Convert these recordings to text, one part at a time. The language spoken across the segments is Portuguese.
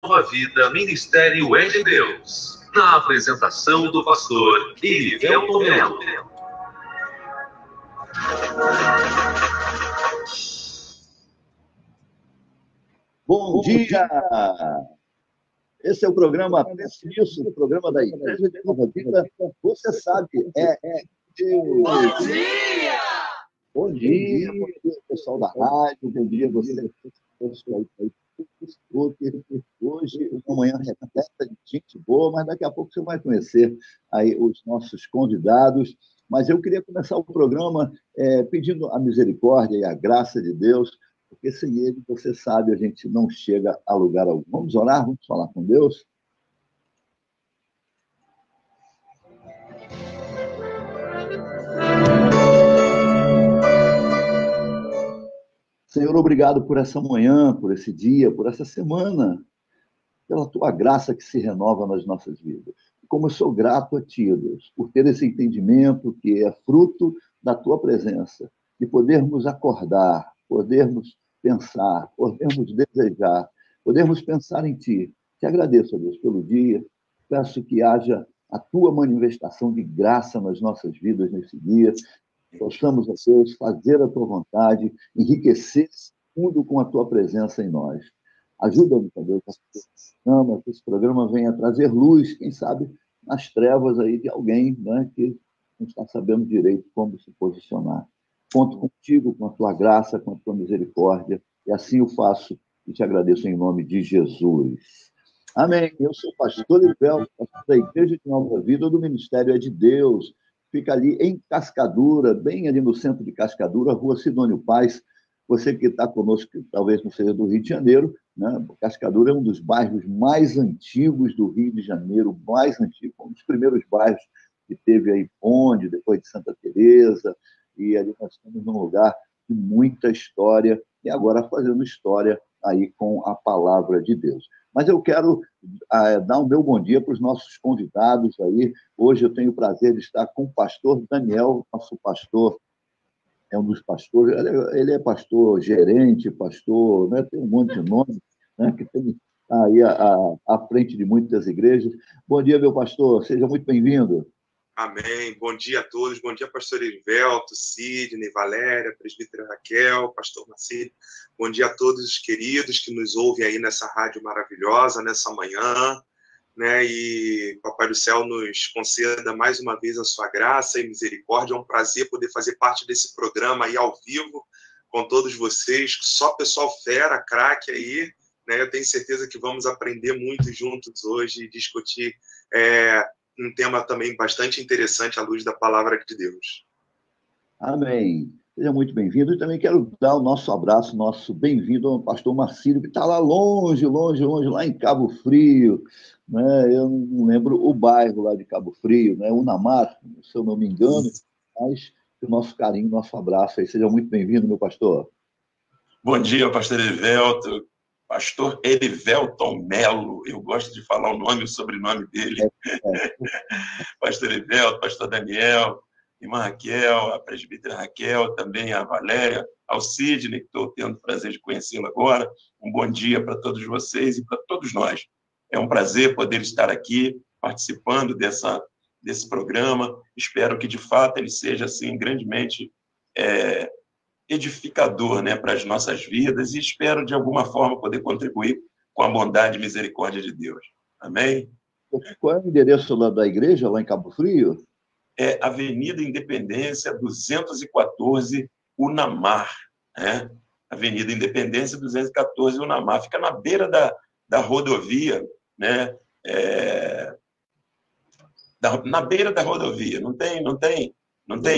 Nova Vida, Ministério é de Deus. Na apresentação do pastor Elivelton Melo. Bom dia! Esse é o programa Pense Nisso, o programa da Igreja de Nova Vida. Você sabe, Deus. Bom dia! Bom dia, pessoal da rádio, bom dia você. Hoje, uma manhã repleta de gente boa, mas daqui a pouco você vai conhecer aí os nossos convidados. Mas eu queria começar o programa pedindo a misericórdia e a graça de Deus, porque sem ele, você sabe, a gente não chega a lugar algum. Vamos orar? Vamos falar com Deus? Senhor, obrigado por essa manhã, por esse dia, por essa semana, pela tua graça que se renova nas nossas vidas. Como eu sou grato a ti, Deus, por ter esse entendimento que é fruto da tua presença, de podermos acordar, podermos pensar, podermos desejar, podermos pensar em ti. Te agradeço, Deus, pelo dia. Peço que haja a tua manifestação de graça nas nossas vidas nesse dia. Possamos, Deus, fazer a tua vontade, enriquecer esse mundo com a tua presença em nós. Ajuda-nos, Deus, que esse programa venha trazer luz, quem sabe, nas trevas aí de alguém, né, que não está sabendo direito como se posicionar. Conto contigo, com a tua graça, com a tua misericórdia, e assim eu faço e te agradeço em nome de Jesus. Amém. Eu sou o pastor Elivelton, pastor da Igreja de Nova Vida, do Ministério é de Deus. Fica ali em Cascadura, bem ali no centro de Cascadura, Rua Sidônio Paz. Você que está conosco, que talvez não seja do Rio de Janeiro, né? Cascadura é um dos bairros mais antigos do Rio de Janeiro, mais antigo, um dos primeiros bairros que teve aí Bonde, depois de Santa Teresa, e ali nós estamos num lugar de muita história, e agora fazendo história aí com a palavra de Deus. Mas eu quero dar um meu bom dia para os nossos convidados aí. Hoje eu tenho o prazer de estar com o pastor Daniel, nosso pastor, é um dos pastores, ele é pastor gerente, pastor, né, tem um monte de nome, né, que tem aí à frente de muitas igrejas. Bom dia, meu pastor, seja muito bem-vindo. Amém. Bom dia a todos. Bom dia, pastor Elivelton, Sidney, Valéria, presbítera Raquel, pastor Marcílio. Bom dia a todos os queridos que nos ouvem aí nessa rádio maravilhosa, nessa manhã, né? E Papai do Céu nos conceda mais uma vez a sua graça e misericórdia. É um prazer poder fazer parte desse programa aí ao vivo com todos vocês. Só pessoal fera, craque aí, né? Eu tenho certeza que vamos aprender muito juntos hoje e discutir um tema também bastante interessante à luz da palavra de Deus. Amém. Seja muito bem-vindo. E também quero dar o nosso abraço, nosso bem-vindo ao pastor Marcílio, que está lá longe, lá em Cabo Frio. Né? Eu não lembro o bairro lá de Cabo Frio, né? Unamar, se eu não me engano. Mas o nosso carinho, nosso abraço aí. Seja muito bem-vindo, meu pastor. Bom dia, pastor Elivelton. Pastor Elivelton Melo, eu gosto de falar o nome e o sobrenome dele. Pastor Elivelton, pastor Daniel, irmã Raquel, a presbítera Raquel, também a Valéria, ao Sidney, que estou tendo o prazer de conhecê-lo agora. Um bom dia para todos vocês e para todos nós. É um prazer poder estar aqui participando desse programa. Espero que, de fato, ele seja assim, grandemente edificador, né, para as nossas vidas, e espero, de alguma forma, poder contribuir com a bondade e misericórdia de Deus. Amém? Qual é o endereço lá da igreja, lá em Cabo Frio? É Avenida Independência 214, Unamar. Né? Avenida Independência 214, Unamar. Fica na beira da rodovia, né? Na beira da rodovia. Não tem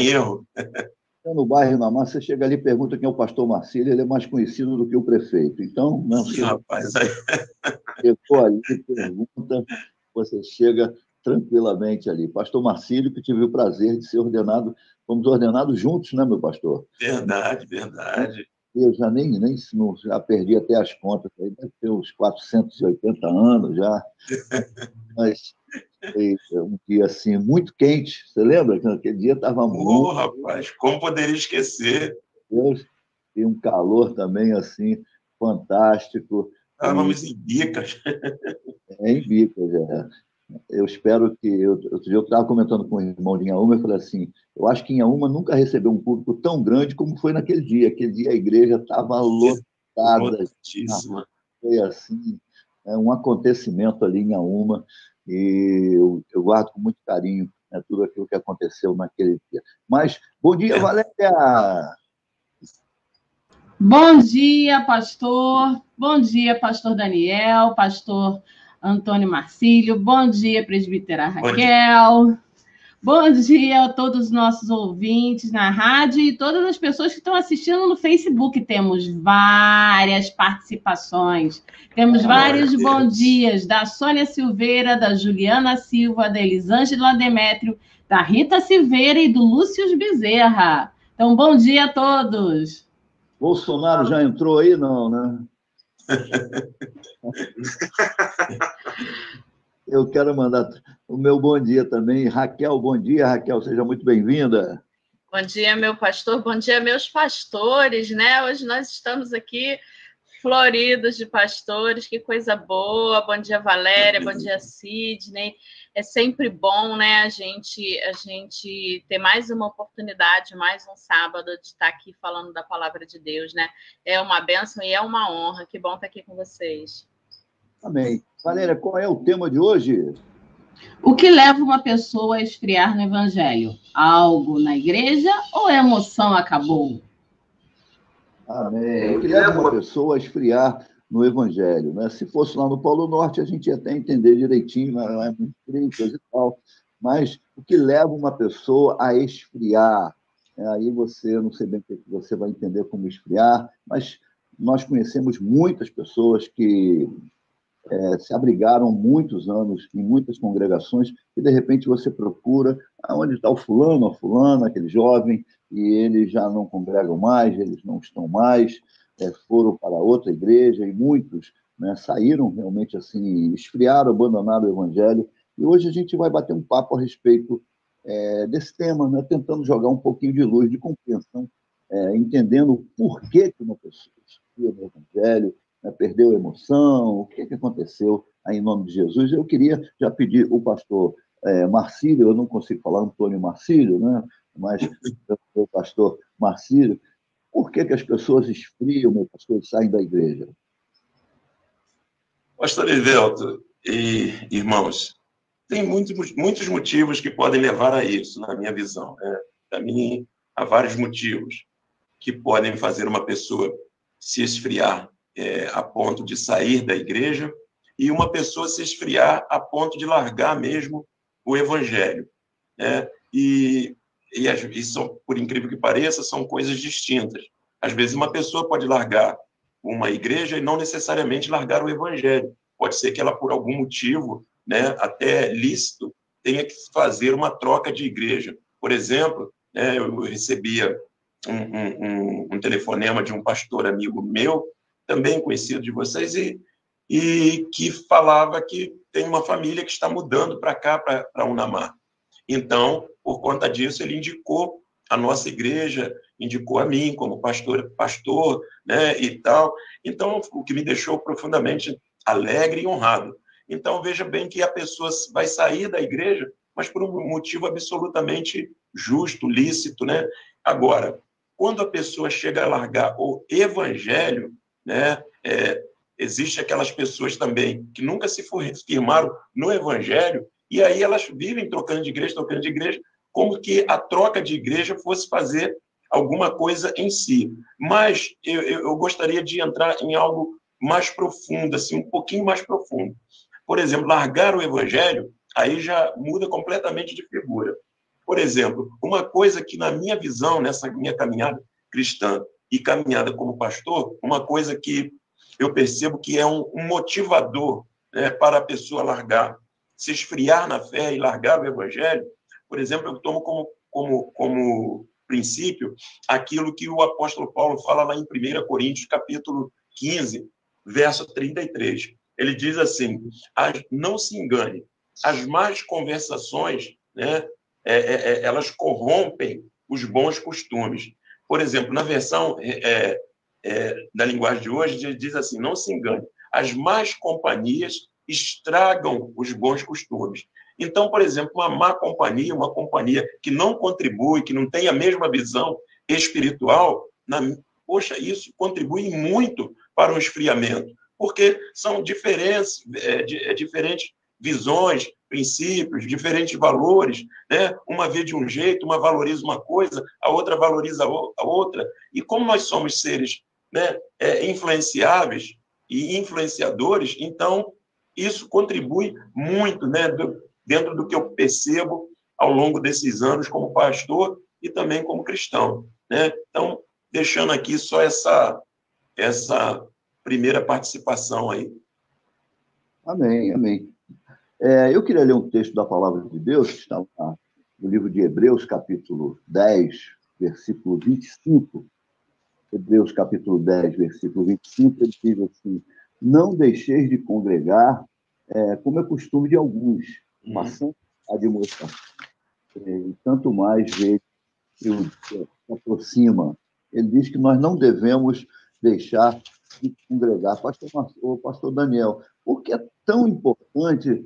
erro. No bairro Unamar, você chega ali e pergunta quem é o pastor Marcílio, ele é mais conhecido do que o prefeito. Então, não, Sim, rapaz, aí... chegou ali, pergunta, você chega tranquilamente ali. Pastor Marcílio, que tive o prazer de ser ordenado, fomos ordenados juntos, né, meu pastor? Verdade. Eu já perdi até as contas, aí deve ter uns 480 anos já, mas foi um dia assim, muito quente. Você lembra que naquele dia estava muito... rapaz, como poderia esquecer? Deus, e um calor também assim fantástico. Estávamos em Bicas. Em Bicas, é. Eu espero que... Outro dia eu estava comentando com o irmão de Inhaúma, eu falei assim, eu acho que Inhaúma nunca recebeu um público tão grande como foi naquele dia. Aquele dia a igreja estava lotada. Lotadíssima. Foi assim, um acontecimento ali em Inhaúma, e eu guardo com muito carinho, né, tudo aquilo que aconteceu naquele dia. Mas, bom dia, Valéria! Bom dia, pastor. Bom dia, pastor Daniel, pastor Antônio Marcílio. Bom dia, presbítera Raquel. Bom dia a todos os nossos ouvintes na rádio e todas as pessoas que estão assistindo no Facebook. Temos várias participações. Temos vários bom dias da Sônia Silveira, da Juliana Silva, da Elisângela Demétrio, da Rita Silveira e do Lúcio Bezerra. Então, bom dia a todos. Bolsonaro já entrou aí? Não, né? Eu quero mandar o meu bom dia também. Raquel, bom dia, Raquel, seja muito bem-vinda. Bom dia, meu pastor, bom dia, meus pastores, né? Hoje nós estamos aqui floridos de pastores, que coisa boa. Bom dia, Valéria, bom dia, Sidney. É sempre bom, né, a gente ter mais uma oportunidade, mais um sábado de estar aqui falando da palavra de Deus, né? É uma bênção e é uma honra. Que bom estar aqui com vocês. Amém. Valéria, qual é o tema de hoje? O que leva uma pessoa a esfriar no evangelho? Algo na igreja ou a emoção acabou? Amém. O que leva uma pessoa a esfriar no evangelho, né? Se fosse lá no Polo Norte, a gente ia até entender direitinho, não é muito frio, coisa e tal. Mas o que leva uma pessoa a esfriar? Aí você, não sei bem o que você vai entender como esfriar, mas nós conhecemos muitas pessoas que se abrigaram muitos anos em muitas congregações e, de repente, você procura onde está o fulano, a fulana, aquele jovem, e eles já não congregam mais, eles não estão mais, foram para outra igreja, e muitos, né, saíram realmente assim, esfriaram, abandonaram o evangelho, e hoje a gente vai bater um papo a respeito desse tema, né, tentando jogar um pouquinho de luz, de compreensão, entendendo o porquê que uma pessoa esfria no evangelho, perdeu a emoção, o que aconteceu aí em nome de Jesus. Eu queria já pedir o pastor Marcílio, eu não consigo falar Antônio Marcílio, né? Mas o pastor Marcílio, por que as pessoas esfriam, meu pastor, e saem da igreja? Pastor Evelto e irmãos, tem muitos motivos que podem levar a isso, na minha visão. Para mim, há vários motivos que podem fazer uma pessoa se esfriar a ponto de sair da igreja e uma pessoa se esfriar a ponto de largar mesmo o evangelho, né? E são, por incrível que pareça, são coisas distintas. Às vezes uma pessoa pode largar uma igreja e não necessariamente largar o evangelho. Pode ser que ela, por algum motivo, né, até lícito, tenha que fazer uma troca de igreja. Por exemplo, né, eu recebia um telefonema de um pastor amigo meu, também conhecido de vocês, e que falava que tem uma família que está mudando para cá, para Unamar. Então, por conta disso, ele indicou a nossa igreja, indicou a mim como pastor, né, e tal. Então, o que me deixou profundamente alegre e honrado. Então, veja bem que a pessoa vai sair da igreja, mas por um motivo absolutamente justo, lícito, né? Agora, quando a pessoa chega a largar o evangelho, né, existe aquelas pessoas também que nunca se firmaram no evangelho, e aí elas vivem trocando de igreja, como que a troca de igreja fosse fazer alguma coisa em si. Mas eu gostaria de entrar em algo mais profundo, assim, um pouquinho mais profundo. Por exemplo, largar o evangelho, aí já muda completamente de figura. Por exemplo, uma coisa que, na minha visão, nessa minha caminhada cristã e caminhada como pastor, uma coisa que eu percebo que é um motivador, né, para a pessoa largar, se esfriar na fé e largar o evangelho. Por exemplo, eu tomo como princípio aquilo que o apóstolo Paulo fala lá em 1 Coríntios, capítulo 15, verso 33. Ele diz assim: não se engane, as más conversações, né, elas corrompem os bons costumes. Por exemplo, na versão da linguagem de hoje, diz assim: não se engane, as más companhias estragam os bons costumes. Então, por exemplo, uma má companhia, uma companhia que não contribui, que não tem a mesma visão espiritual, poxa, isso contribui muito para o esfriamento, porque são diferentes visões, princípios, diferentes valores, né? Uma vê de um jeito, uma valoriza uma coisa, a outra valoriza a outra. E como nós somos seres, né, influenciáveis e influenciadores, então isso contribui muito, né, dentro do que eu percebo ao longo desses anos como pastor e também como cristão, né? Então, deixando aqui só essa primeira participação aí. Amém, amém. Eu queria ler um texto da Palavra de Deus, que está no livro de Hebreus, capítulo 10, versículo 25. Hebreus, capítulo 10, versículo 25, ele diz assim: não deixeis de congregar, como é costume de alguns, passando a admoestação, tanto mais vezes que o dia se aproxima. Ele diz que nós não devemos deixar de congregar. Pastor Daniel, por que é tão importante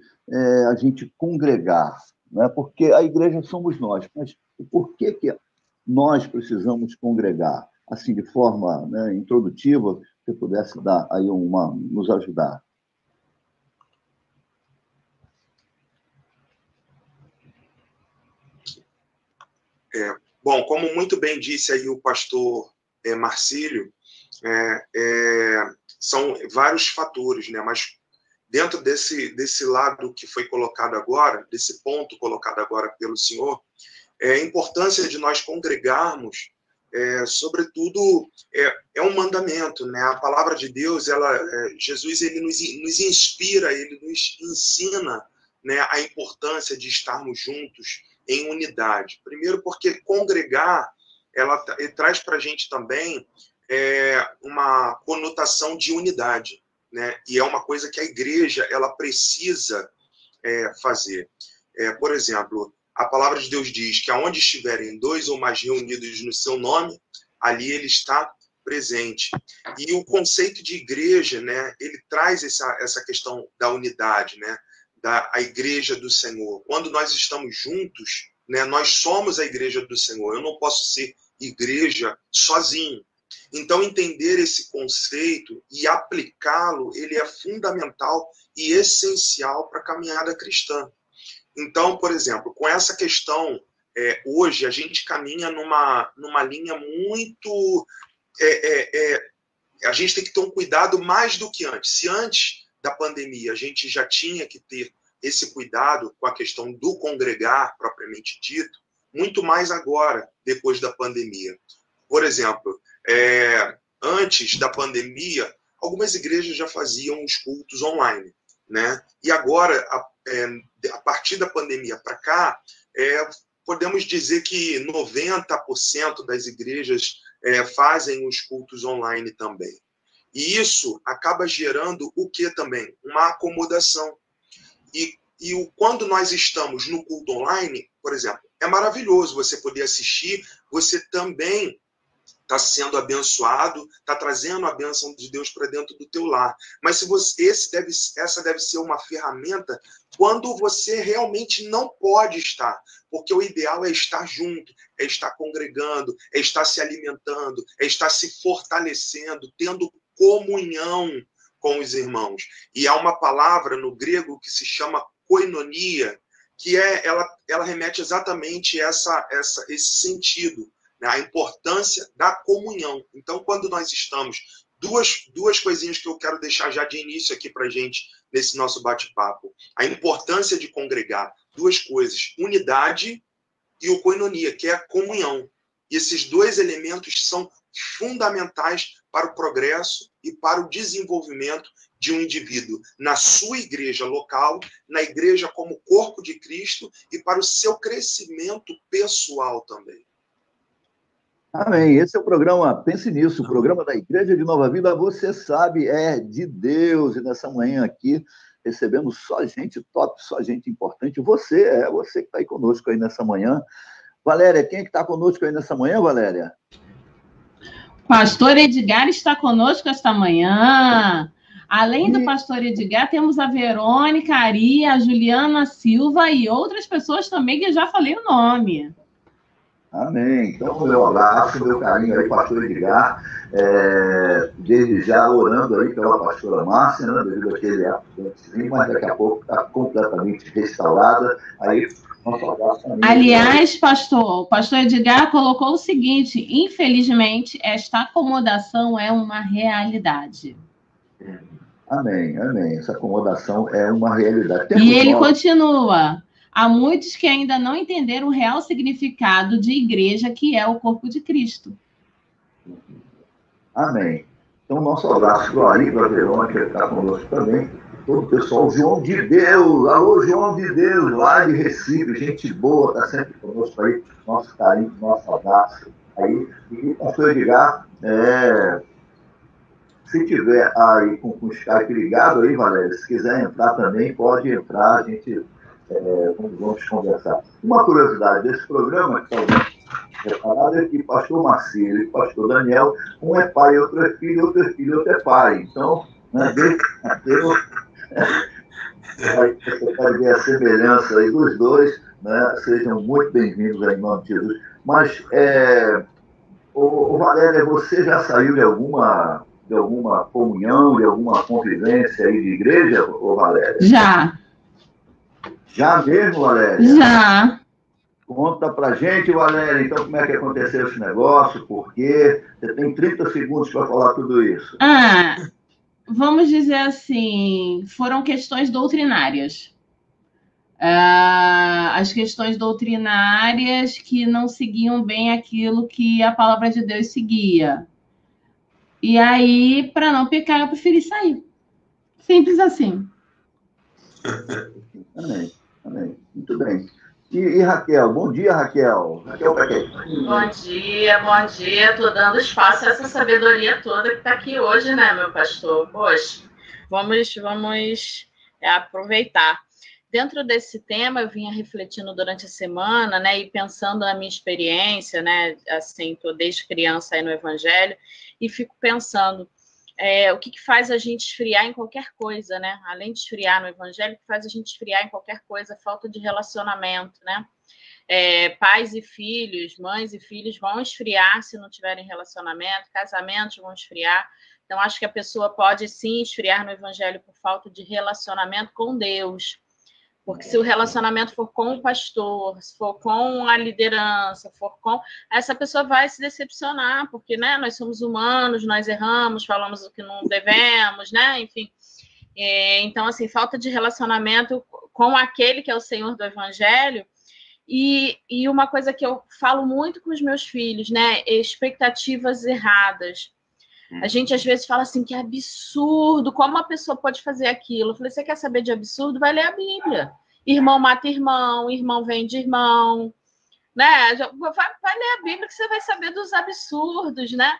a gente congregar? Né? Porque a igreja somos nós, mas por que nós precisamos congregar? Assim, de forma, né, introdutiva, se você pudesse dar aí nos ajudar. Bom, como muito bem disse aí o pastor Marcílio, são vários fatores, né? Mas dentro desse lado que foi colocado agora, desse ponto colocado agora pelo senhor, a importância de nós congregarmos, sobretudo, é um mandamento, né? A palavra de Deus, Jesus, ele nos inspira, ele nos ensina, né, a importância de estarmos juntos em unidade. Primeiro, porque congregar, ele traz para a gente também uma conotação de unidade, né? E é uma coisa que a igreja ela precisa fazer. Por exemplo, a palavra de Deus diz que aonde estiverem 2 ou mais reunidos no seu nome, ali ele está presente. E o conceito de igreja, né, ele traz essa questão da unidade, né, a igreja do Senhor. Quando nós estamos juntos, né, nós somos a igreja do Senhor. Eu não posso ser igreja sozinho. Então, entender esse conceito e aplicá-lo, ele é fundamental e essencial para a caminhada cristã. Então, por exemplo, com essa questão, hoje a gente caminha numa linha muito... a gente tem que ter um cuidado mais do que antes. Se antes da pandemia a gente já tinha que ter esse cuidado com a questão do congregar, propriamente dito, muito mais agora, depois da pandemia. Por exemplo, antes da pandemia, algumas igrejas já faziam os cultos online, né? E agora, a partir da pandemia para cá, podemos dizer que 90% das igrejas fazem os cultos online também. E isso acaba gerando o que também? Uma acomodação. E quando nós estamos no culto online, por exemplo, é maravilhoso você poder assistir, você também está sendo abençoado, está trazendo a bênção de Deus para dentro do teu lar. Mas essa deve ser uma ferramenta quando você realmente não pode estar, porque o ideal é estar junto, é estar congregando, é estar se alimentando, é estar se fortalecendo, tendo comunhão com os irmãos. E há uma palavra no grego que se chama koinonia, que ela remete exatamente a esse sentido, né? A importância da comunhão. Então, quando nós estamos... Duas coisinhas que eu quero deixar já de início aqui para a gente, nesse nosso bate-papo. A importância de congregar. 2 coisas. Unidade e o koinonia, que é a comunhão. E esses 2 elementos são fundamentais para o progresso e para o desenvolvimento de um indivíduo na sua igreja local, na igreja como corpo de Cristo e para o seu crescimento pessoal também. Amém. Esse é o programa, pense nisso, o programa da Igreja de Nova Vida, você sabe, é de Deus. E nessa manhã aqui, recebendo só gente top, só gente importante. Você que está aí conosco aí nessa manhã. Valéria, quem é que está conosco aí nessa manhã, Valéria? Pastor Edgar está conosco esta manhã. Além do pastor Edgar, temos a Verônica, a Ari, a Juliana Silva e outras pessoas também que eu já falei o nome. Amém. Então, meu abraço, meu carinho aí, pastor Edgar. Desde já orando aí pela pastora Márcia, né, devido àquele acidente, mas daqui a pouco está completamente restaurada. Aí, nosso abraço também. Aliás, pastor, o pastor Edgar colocou o seguinte: infelizmente, esta acomodação é uma realidade. Amém, amém. Essa acomodação é uma realidade. E ele continua: há muitos que ainda não entenderam o real significado de igreja, que é o corpo de Cristo. Amém. Então, nosso abraço para o Ari, para a Verônica, que está conosco também. Todo o pessoal, João de Deus, alô João de Deus, lá de Recife, gente boa, está sempre conosco aí, nosso carinho, nosso abraço. Aí, e pastor Edgar, se tiver aí com o Skype ligado aí, Valéria, se quiser entrar também, pode entrar, a gente vamos conversar. Uma curiosidade desse programa, que reparado, é que pastor Marcílio e pastor Daniel, um é pai, outro é filho, outro é filho, outro é pai. Então, né, você pode ver a semelhança aí dos dois, né? Sejam muito bem-vindos aí, em nome de Jesus. Mas, Valéria, você já saiu de alguma comunhão, de alguma convivência aí de igreja, Valéria? Já. Já mesmo, Valéria? Já. Conta pra gente, Valéria, então, como é que aconteceu esse negócio, por quê? Você tem 30 segundos para falar tudo isso. Vamos dizer assim, foram questões doutrinárias. As questões doutrinárias que não seguiam bem aquilo que a palavra de Deus seguia. E aí, para não pecar, eu preferi sair. Simples assim. Amém, amém. Muito bem. E Raquel? Bom dia, Raquel. Raquel, para quem? Bom dia. Estou dando espaço a essa sabedoria toda que está aqui hoje, né, meu pastor? Poxa, vamos aproveitar. Dentro desse tema, eu vinha refletindo durante a semana, né, e pensando na minha experiência, né, assim, estou desde criança aí no Evangelho, e fico pensando o que faz a gente esfriar em qualquer coisa, né? Além de esfriar no Evangelho, o que faz a gente esfriar em qualquer coisa? Falta de relacionamento, né? Pais e filhos, mães e filhos vão esfriar se não tiverem relacionamento, casamentos vão esfriar. Então, acho que a pessoa pode, sim, esfriar no Evangelho por falta de relacionamento com Deus. Porque se o relacionamento for com o pastor, se for com a liderança, essa pessoa vai se decepcionar, porque, né, nós somos humanos, nós erramos, falamos o que não devemos, né, enfim. Então, assim, falta de relacionamento com aquele que é o Senhor do Evangelho. E uma coisa que eu falo muito com os meus filhos, né, expectativas erradas. A gente, às vezes, fala assim, que absurdo, como uma pessoa pode fazer aquilo? Eu falei, você quer saber de absurdo? Vai ler a Bíblia. Irmão mata irmão, irmão vende irmão, né? Vai ler a Bíblia que você vai saber dos absurdos, né?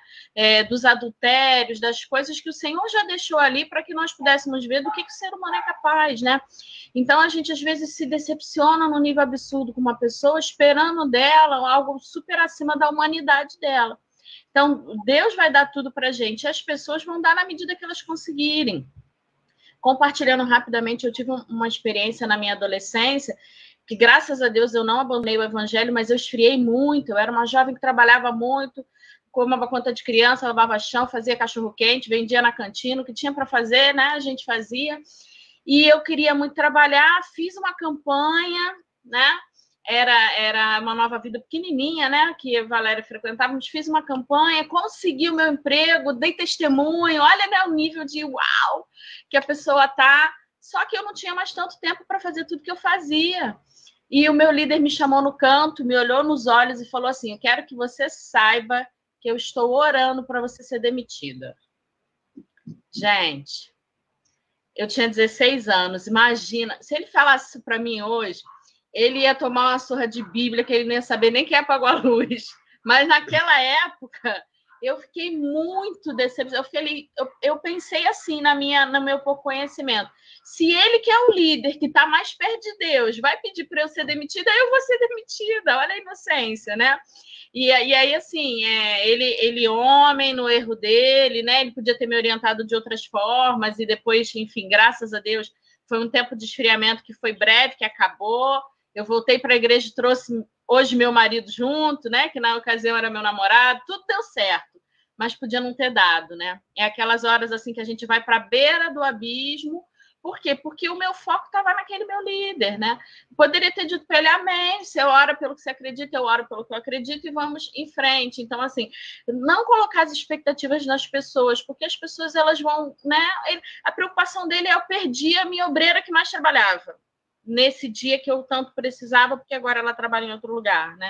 Dos adultérios, das coisas que o Senhor já deixou ali para que nós pudéssemos ver do que o ser humano é capaz, né? Então, a gente, às vezes, se decepciona no nível absurdo com uma pessoa, esperando dela algo super acima da humanidade dela. Então, Deus vai dar tudo para a gente. As pessoas vão dar na medida que elas conseguirem. Compartilhando rapidamente, eu tive uma experiência na minha adolescência, que graças a Deus eu não abandonei o Evangelho, mas eu esfriei muito. Eu era uma jovem que trabalhava muito, tomava conta de criança, lavava chão, fazia cachorro-quente, vendia na cantina, o que tinha para fazer, né? A gente fazia. E eu queria muito trabalhar, fiz uma campanha, né? Era uma Nova Vida pequenininha, né, que a Valéria frequentava, mas fiz uma campanha, consegui o meu emprego, dei testemunho, olha, né, o nível de uau que a pessoa tá, só que eu não tinha mais tanto tempo para fazer tudo que eu fazia. E o meu líder me chamou no canto, me olhou nos olhos e falou assim, eu quero que você saiba que eu estou orando para você ser demitida. Gente, eu tinha 16 anos, imagina, se ele falasse isso para mim hoje, ele ia tomar uma surra de Bíblia, que ele não ia saber nem quem apagou a luz. Mas naquela época, eu fiquei muito decepcionada. Eu pensei assim no meu pouco conhecimento. Se ele, que é o líder, que está mais perto de Deus, vai pedir para eu ser demitida, eu vou ser demitida. Olha a inocência, né? E aí, assim, ele homem, no erro dele, né? Ele podia ter me orientado de outras formas e depois, enfim, graças a Deus, foi um tempo de esfriamento que foi breve, que acabou. Eu voltei para a igreja e trouxe hoje meu marido junto, né? Que na ocasião era meu namorado. Tudo deu certo, mas podia não ter dado, né? É aquelas horas assim que a gente vai para a beira do abismo. Por quê? Porque o meu foco estava naquele meu líder, né? Poderia ter dito para ele, amém, você ora pelo que você acredita, eu oro pelo que eu acredito e vamos em frente. Então, assim, não colocar as expectativas nas pessoas, porque as pessoas, elas vão, né? A preocupação dele é, eu perdi a minha obreira que mais trabalhava nesse dia que eu tanto precisava, porque agora ela trabalha em outro lugar, né?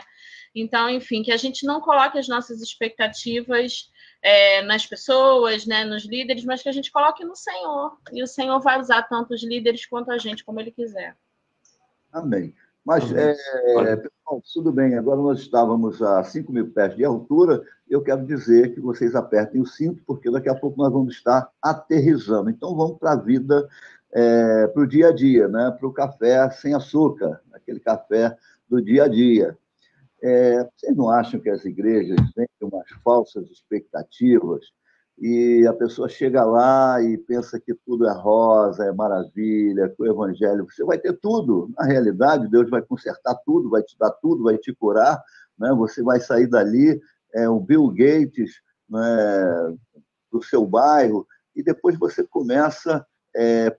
Então, enfim, que a gente não coloque as nossas expectativas nas pessoas, né, nos líderes, mas que a gente coloque no Senhor. E o Senhor vai usar tanto os líderes quanto a gente, como Ele quiser. Amém. Mas, pessoal, tudo bem, agora nós estávamos a 5.000 pés de altura, eu quero dizer que vocês apertem o cinto, porque daqui a pouco nós vamos estar aterrissando. Então, vamos para a vida, para o dia a dia, né? Para o café sem açúcar, aquele café do dia a dia. Vocês não acham que as igrejas têm umas falsas expectativas e a pessoa chega lá e pensa que tudo é rosa, é maravilha, que o evangelho... Você vai ter tudo. Na realidade, Deus vai consertar tudo, vai te dar tudo, vai te curar, né? Você vai sair dali, o Bill Gates, né, do seu bairro, e depois você começa,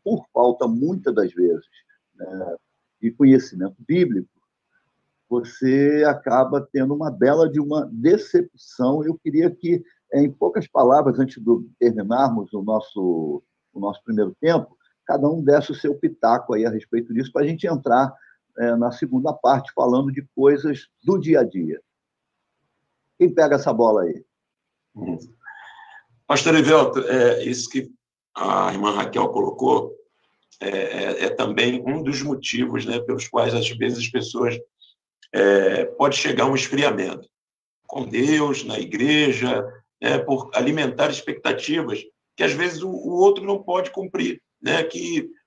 por falta, muitas das vezes, né, de conhecimento bíblico, você acaba tendo uma bela de uma decepção. Eu queria que, em poucas palavras, antes de terminarmos o nosso primeiro tempo, cada um desse o seu pitaco aí a respeito disso, para a gente entrar na segunda parte, falando de coisas do dia a dia. Quem pega essa bola aí? Pastor Evelto, isso que a irmã Raquel colocou é também um dos motivos, né, pelos quais, às vezes, as pessoas pode chegar a um esfriamento com Deus, na igreja, por alimentar expectativas que, às vezes, o outro não pode cumprir, né?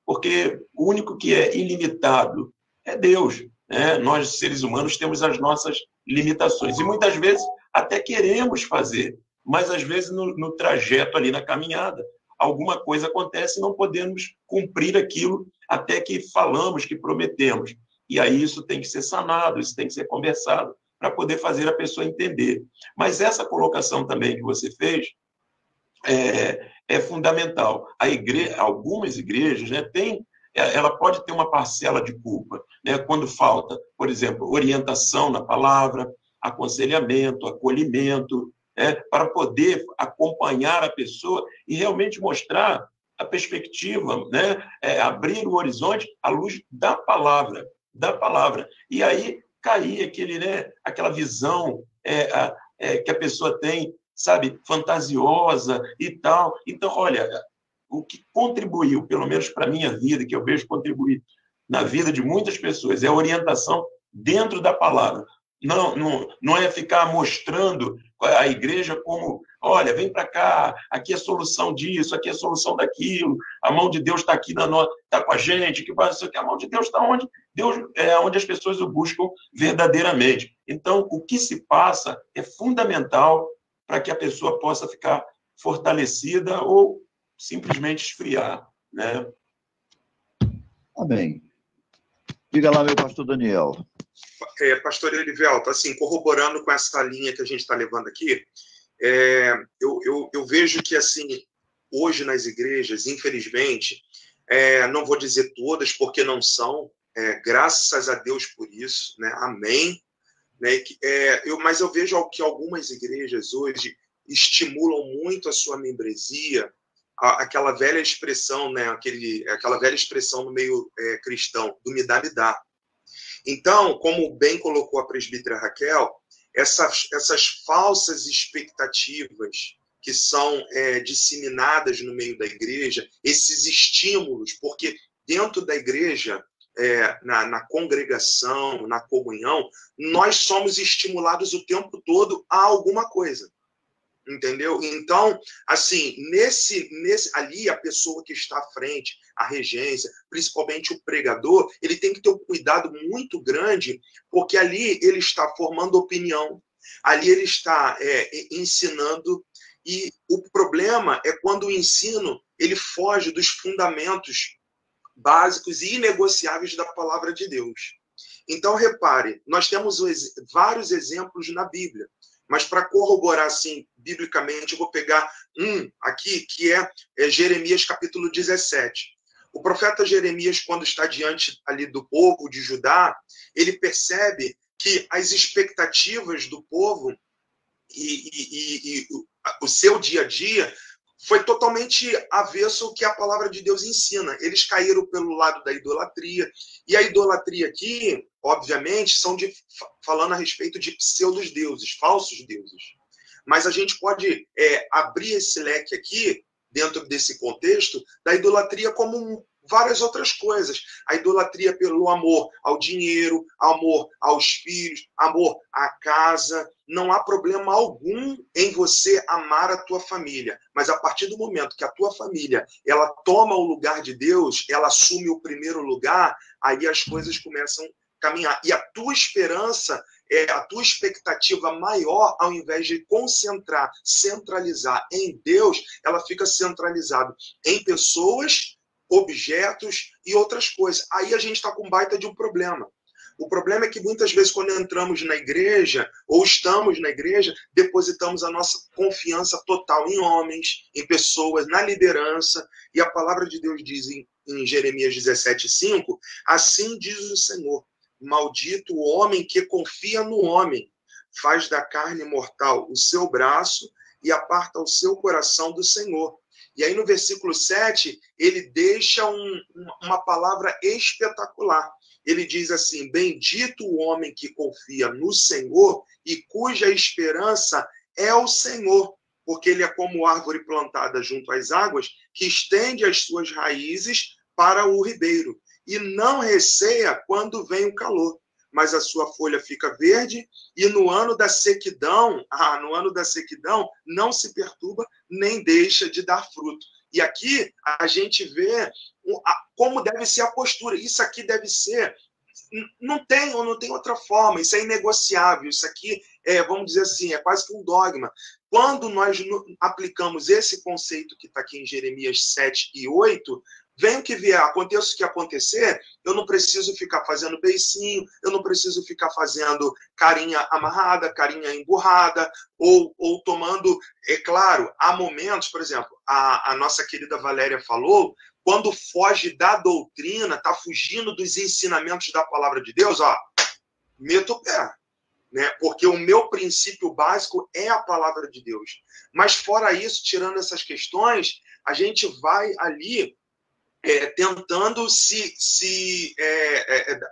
Porque o único que é ilimitado é Deus, né? Nós, seres humanos, temos as nossas limitações e, muitas vezes, até queremos fazer, mas, às vezes, no trajeto ali, na caminhada, alguma coisa acontece e não podemos cumprir aquilo até que falamos, que prometemos. E aí isso tem que ser sanado, isso tem que ser conversado para poder fazer a pessoa entender. Mas essa colocação também que você fez é fundamental. Algumas igrejas, né, ela pode ter uma parcela de culpa, né, quando falta, por exemplo, orientação na palavra, aconselhamento, acolhimento, para poder acompanhar a pessoa e realmente mostrar a perspectiva, né, abrir o horizonte à luz da palavra. E aí cair aquela visão que a pessoa tem, sabe, fantasiosa e tal. Então, olha, o que contribuiu, pelo menos para a minha vida, que eu vejo contribuir na vida de muitas pessoas, é a orientação dentro da palavra. Não é ficar mostrando a igreja como, olha, vem para cá, aqui é solução disso, aqui é solução daquilo, a mão de Deus está aqui, está com a gente, que faz isso aqui, a mão de Deus está onde? Deus é onde as pessoas o buscam verdadeiramente. Então, o que se passa é fundamental para que a pessoa possa ficar fortalecida ou simplesmente esfriar, né? Amém. Diga lá, meu pastor Daniel. Pastor Elivelto, assim, corroborando com essa linha que a gente está levando aqui, eu vejo que, assim, hoje nas igrejas, infelizmente, não vou dizer todas, porque não são, graças a Deus por isso, né? Amém. Né? Mas eu vejo que algumas igrejas hoje estimulam muito a sua membresia, aquela velha expressão, né? Aquela velha expressão no meio cristão, do me dá, me dá. Então, como bem colocou a presbítera Raquel, essas falsas expectativas que são disseminadas no meio da igreja, esses estímulos, porque dentro da igreja, na congregação, na comunhão, nós somos estimulados o tempo todo a alguma coisa. Entendeu? Então, assim, ali a pessoa que está à frente, a regência, principalmente o pregador, ele tem que ter um cuidado muito grande, porque ali ele está formando opinião, ali ele está ensinando, e o problema é quando o ensino ele foge dos fundamentos básicos e inegociáveis da palavra de Deus. Então, repare, nós temos vários exemplos na Bíblia, mas para corroborar, assim, biblicamente, eu vou pegar um aqui, que é Jeremias, capítulo 17. O profeta Jeremias, quando está diante ali do povo de Judá, ele percebe que as expectativas do povo e o seu dia a dia foi totalmente avesso ao que a palavra de Deus ensina. Eles caíram pelo lado da idolatria. E a idolatria aqui, obviamente, falando a respeito de pseudos-deuses, falsos deuses. Mas a gente pode abrir esse leque aqui, dentro desse contexto, da idolatria como várias outras coisas. A idolatria pelo amor ao dinheiro, amor aos filhos, amor à casa. Não há problema algum em você amar a tua família, mas a partir do momento que a tua família ela toma o lugar de Deus, ela assume o primeiro lugar, aí as coisas começam a caminhar. E a tua esperança, a tua expectativa maior, ao invés de centralizar em Deus, ela fica centralizada em pessoas, objetos e outras coisas. Aí a gente está com baita de um problema. O problema é que muitas vezes quando entramos na igreja, ou estamos na igreja, depositamos a nossa confiança total em homens, em pessoas, na liderança. E a palavra de Deus diz em Jeremias 17:5, assim diz o Senhor, maldito o homem que confia no homem, faz da carne mortal o seu braço e aparta o seu coração do Senhor. E aí no versículo 7, ele deixa uma palavra espetacular. Ele diz assim, bendito o homem que confia no Senhor e cuja esperança é o Senhor, porque ele é como árvore plantada junto às águas, que estende as suas raízes para o ribeiro, e não receia quando vem o calor, mas a sua folha fica verde, e no ano da sequidão, não se perturba, nem deixa de dar fruto. E aqui a gente vê como deve ser a postura. Isso aqui deve ser... Não tem outra forma. Isso é inegociável. Isso aqui, vamos dizer assim, é quase que um dogma. Quando nós aplicamos esse conceito que está aqui em Jeremias 7 e 8... Vem o que vier, aconteça o que acontecer, eu não preciso ficar fazendo beicinho, eu não preciso ficar fazendo carinha amarrada, carinha emburrada, ou tomando... É claro, há momentos, por exemplo, a nossa querida Valéria falou, quando foge da doutrina, está fugindo dos ensinamentos da palavra de Deus, meta o pé. Né? Porque o meu princípio básico é a palavra de Deus. Mas fora isso, tirando essas questões, a gente vai ali... tentando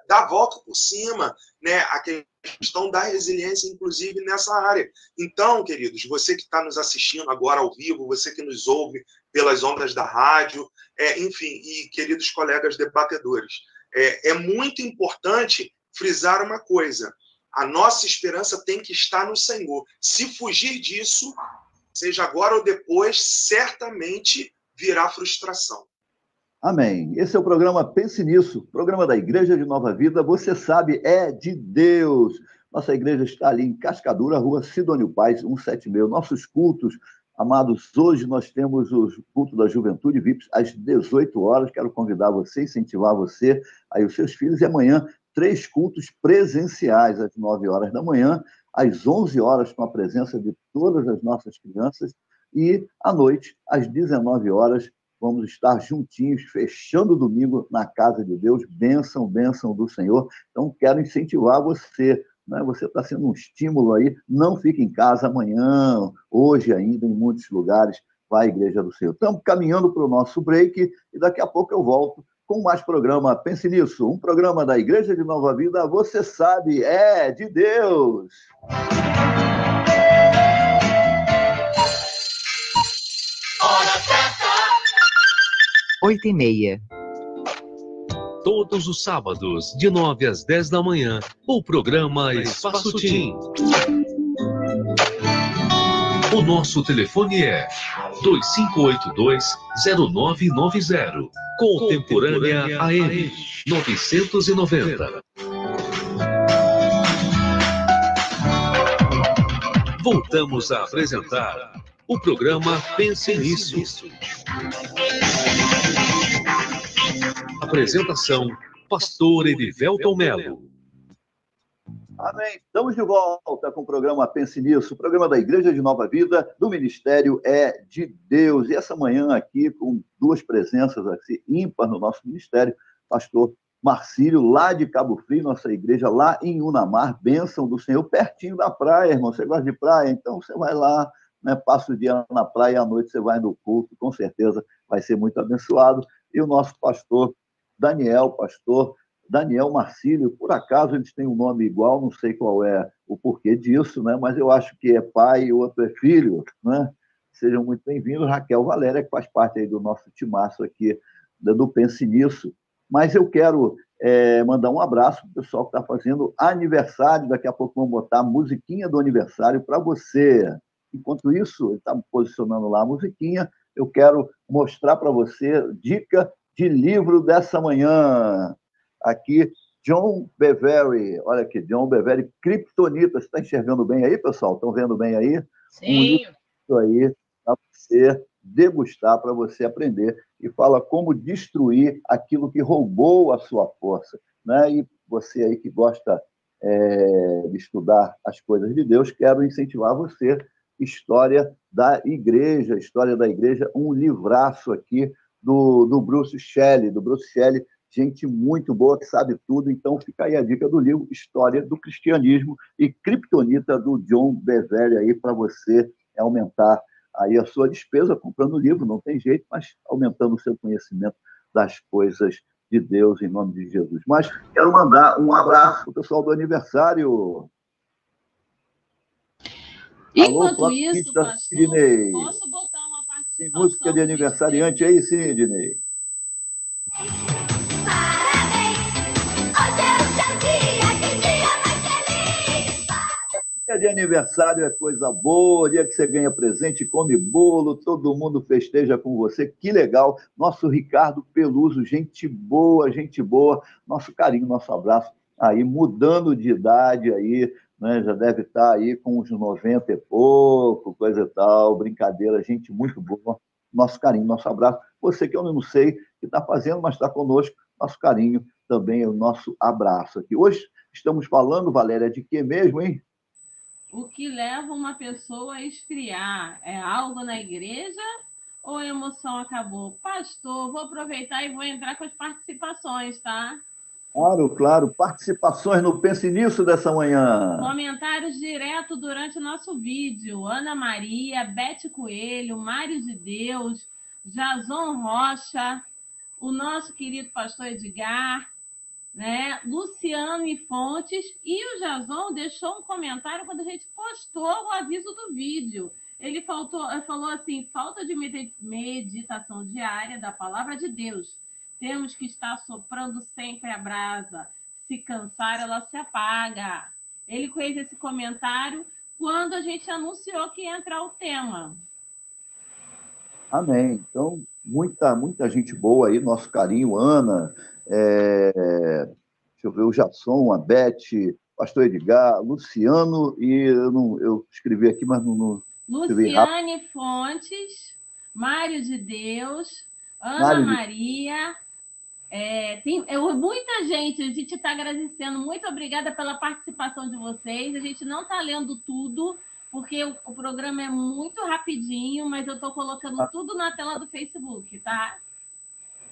dar a volta por cima, né? A questão da resiliência, inclusive, nessa área. Então, queridos, você que está nos assistindo agora ao vivo, você que nos ouve pelas ondas da rádio, enfim, e queridos colegas debatedores, é muito importante frisar uma coisa, a nossa esperança tem que estar no Senhor. Se fugir disso, seja agora ou depois, certamente virá frustração. Amém. Esse é o programa Pense Nisso, programa da Igreja de Nova Vida. Você sabe, é de Deus. Nossa igreja está ali em Cascadura, rua Sidônio Paz, 176. Nossos cultos, amados, hoje nós temos o culto da Juventude VIPs às 18 horas. Quero convidar você, incentivar você, aí os seus filhos. E amanhã, 3 cultos presenciais às 9 horas da manhã, às 11 horas, com a presença de todas as nossas crianças. E à noite, às 19 horas, vamos estar juntinhos, fechando o domingo na casa de Deus. Bênção, bênção do Senhor. Então, quero incentivar você, né? Você está sendo um estímulo aí. Não fique em casa amanhã, hoje ainda, em muitos lugares. Vai à Igreja do Senhor. Estamos caminhando para o nosso break e daqui a pouco eu volto com mais programa Pense Nisso. Um programa da Igreja de Nova Vida, você sabe, é de Deus. Hora certa. 8h30. Todos os sábados, de 9 às 10 da manhã, o programa Espaço Tim. O O nosso telefone é 2582-0990, Contemporânea AM 990. Voltamos a apresentar o programa Pense Nisso. Apresentação, Pastor Edivelton Melo. Amém. Estamos de volta com o programa Pense Nisso, o programa da Igreja de Nova Vida, do Ministério É de Deus. E essa manhã aqui, com duas presenças assim, ímpar no nosso ministério, pastor Marcílio, lá de Cabo Frio, nossa igreja lá em Unamar, bênção do Senhor, pertinho da praia, irmão. Você gosta de praia? Então você vai lá, né, passa o dia na praia e à noite você vai no culto, com certeza vai ser muito abençoado. E o nosso pastor Daniel Marcílio, por acaso eles têm um nome igual, não sei qual é o porquê disso, né? Mas eu acho que é pai e o outro é filho, né? Sejam muito bem-vindos. Raquel Valéria, que faz parte aí do nosso timaço aqui do Pense Nisso. Mas eu quero mandar um abraço para o pessoal que está fazendo aniversário. Daqui a pouco vamos botar a musiquinha do aniversário para você. Enquanto isso, ele está posicionando lá a musiquinha, eu quero mostrar para você dica de livro dessa manhã. Aqui, John Bevere. Olha aqui, John Bevere, Kryptonita. Você está enxergando bem aí, pessoal? Estão vendo bem aí? Sim. Um livro aí para você degustar, para você aprender. E fala como destruir aquilo que roubou a sua força. Né? E você aí que gosta de estudar as coisas de Deus, quero incentivar você. História da Igreja, um livraço aqui do Bruce Shelley. Gente muito boa, que sabe tudo. Então, fica aí a dica do livro História do Cristianismo e Kryptonita, do John Bevere, aí para você aumentar aí a sua despesa comprando o livro, não tem jeito, mas aumentando o seu conhecimento das coisas de Deus, em nome de Jesus. Mas quero mandar um abraço para o pessoal do aniversário. Enquanto Alô, isso, pastor, Sidney. posso botar uma participação? Tem música de aniversariante aí, Sidney? Dia de aniversário é coisa boa, dia que você ganha presente, come bolo, todo mundo festeja com você, que legal. Nosso Ricardo Peluso, gente boa, nosso carinho, nosso abraço aí, mudando de idade aí, né? Já deve estar aí com uns 90 e pouco, coisa e tal, brincadeira, gente muito boa. Nosso carinho, nosso abraço. Você que eu não sei o que está fazendo, mas está conosco, nosso carinho também é o nosso abraço aqui. Hoje estamos falando, Valéria, de que mesmo, hein? O que leva uma pessoa a esfriar? É algo na igreja ou a emoção acabou? Pastor, vou aproveitar e vou entrar com as participações, tá? Claro. Participações no Pense Nisso dessa manhã. Comentários direto durante o nosso vídeo. Ana Maria, Bete Coelho, Mário de Deus, Jason Rocha, o nosso querido pastor Edgar, né? Luciane Fontes, e o Jason deixou um comentário quando a gente postou o aviso do vídeo. Ele falou assim: falta de meditação diária da palavra de Deus. Temos que estar soprando sempre a brasa. Se cansar, ela se apaga. Ele fez esse comentário quando a gente anunciou que ia entrar o tema. Amém. Então, muita gente boa aí, nosso carinho, Ana, deixa eu ver, o Jason, a Beth, pastor Edgar, Luciano, e eu escrevi aqui, mas não Luciane Fontes, Mário de Deus, Ana Maria. Tem muita gente, a gente está agradecendo. Muito obrigada pela participação de vocês. A gente não está lendo tudo, porque o programa é muito rapidinho, mas eu estou colocando tudo na tela do Facebook, tá?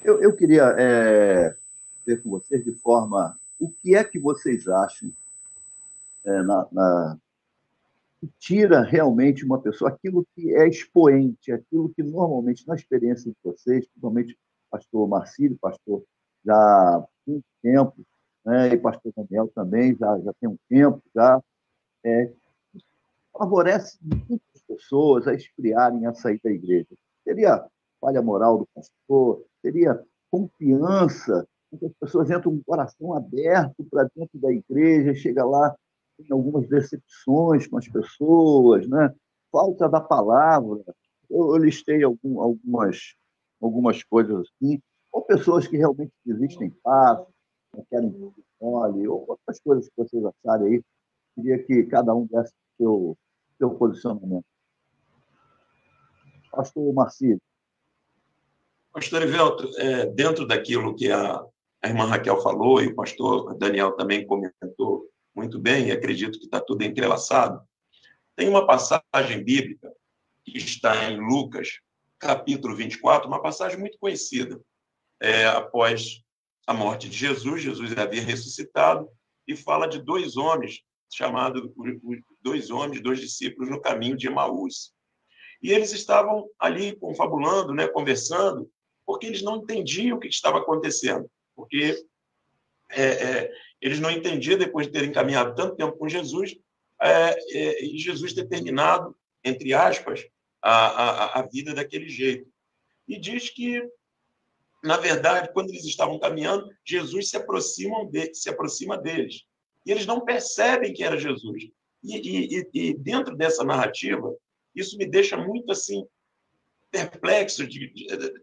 Eu queria ver com vocês de forma... O que é que vocês acham que tira realmente uma pessoa aquilo que é expoente, aquilo que normalmente, na experiência de vocês, principalmente pastor Marcílio, pastor já tem um tempo, né, e pastor Daniel também já tem um tempo, favorece muitas pessoas a esfriarem a sair da igreja. Seria falha moral do pastor, seria confiança, que as pessoas entram com o coração aberto para dentro da igreja, chega lá, tem algumas decepções com as pessoas, né? falta da palavra. Eu listei algumas coisas assim, ou pessoas que realmente desistem fácil, não querem que olhe, ou outras coisas que vocês acharem aí. Queria que cada um desse o seu posicionamento. Pastor Marcílio. Pastor Evelto, dentro daquilo que a irmã Raquel falou, e o pastor Daniel também comentou muito bem, e acredito que está tudo entrelaçado, tem uma passagem bíblica que está em Lucas, capítulo 24, uma passagem muito conhecida. Após a morte de Jesus, Jesus havia ressuscitado, e fala de dois homens, dois discípulos no caminho de Emaús. E eles estavam ali confabulando, né, conversando, porque eles não entendiam o que estava acontecendo. Porque eles não entendiam, depois de terem caminhado tanto tempo com Jesus, e Jesus ter terminado, entre aspas, a vida daquele jeito. E diz que, na verdade, quando eles estavam caminhando, Jesus se aproxima deles. E eles não percebem que era Jesus. E dentro dessa narrativa, isso me deixa muito assim perplexo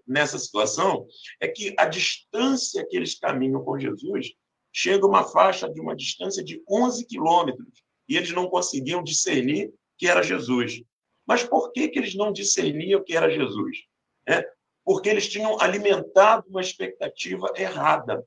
nessa situação, é que a distância que eles caminham com Jesus chega a uma faixa de uma distância de 11 quilômetros, e eles não conseguiam discernir que era Jesus. Mas por que eles não discerniam que era Jesus? Porque eles tinham alimentado uma expectativa errada.